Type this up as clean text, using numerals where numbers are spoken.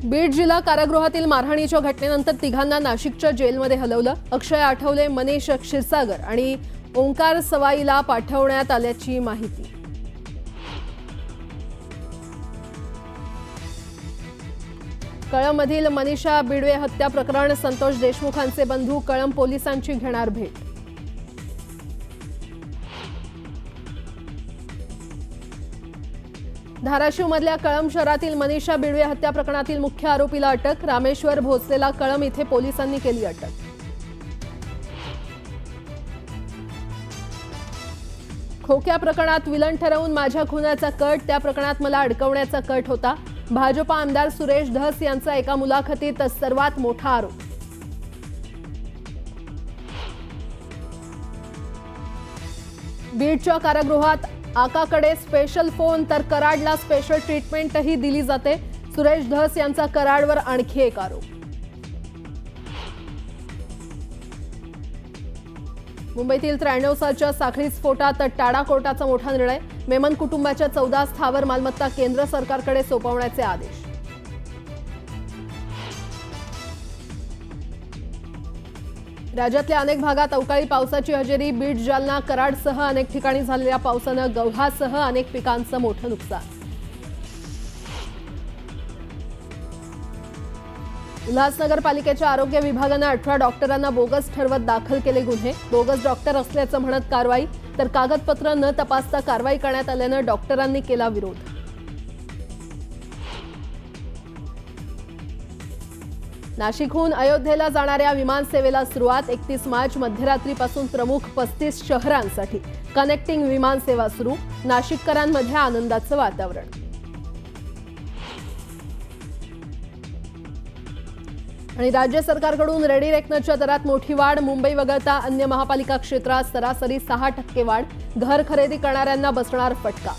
बीड जिल्हा कारागृहातील मारहाणीच्या घटनेनंतर तिघांना नाशिकच्या जेलमध्ये हलवलं। अक्षय आठवले, मनीष क्षीरसागर आणि ओंकार सवाईला पाठवण्यात आल्याची माहिती। कळंबमधील मनीषा बिडवे हत्या प्रकरण, संतोष देशमुखांचे बंधू कळंब पोलिसांची घेणार भेट। धाराशिवमधल्या कळंब शहरातील मनीषा बिडवे हत्या प्रकरणातील मुख्य आरोपीला अटक। रामेश्वर भोसलेला कळंब इथे पोलिसांनी केली अटक। खोक्या प्रकरणात विलन ठरवून माझ्या खुनाचा कट, त्या प्रकरणात मला अडकवण्याचा कट होता। भाजपा आमदार सुरेश धस यांचा एका मुलाखतीत सर्वात मोठा आरोप। बीडच्या कारागृहात आकाकडे स्पेशल फोन तर कराडला स्पेशल ट्रीटमेंटही दिली जाते। सुरेश धस यांचा कराडवर आणखी एक आरोप। मुंबईतील 93 सालच्या साखळी स्फोटात टाडा कोर्टाचा मोठा निर्णय। मेमन कुटुंबाच्या 14 स्थावर मालमत्ता केंद्र सरकारकडे सोपवण्याचे आदेश। राज्यातल्या अनेक भागात अवकाळी पावसाची हजेरी। बीड, जालना, कराडसह अनेक ठिकाणी झालेल्या पावसानं गव्हासह अनेक पिकांचं मोठं नुकसान। उल्हासनगर पालिकेच्या आरोग्य विभागानं 18 डॉक्टरांना बोगस ठरवत दाखल केले गुन्हे। बोगस डॉक्टर असल्याचं म्हणत कारवाई, तर कागदपत्र न तपासता कारवाई करण्यात आल्यानं डॉक्टरांनी केला विरोध। नाशिकहून अयोध्येला जाणाऱ्या विमानसेवेला सुरुवात। 31 मार्च मध्यरात्रीपासून प्रमुख 35 शहरांसाठी कनेक्टिंग विमानसेवा सुरू। नाशिककरांमध्ये आनंदाचं वातावरण। आणि राज्य सरकारकडून रेडी रेकनरच्या दरात मोठी वाढ। मुंबई वगळता अन्य महापालिका क्षेत्रात सरासरी 6% वाढ। घर खरेदी करणाऱ्यांना बसणार फटका।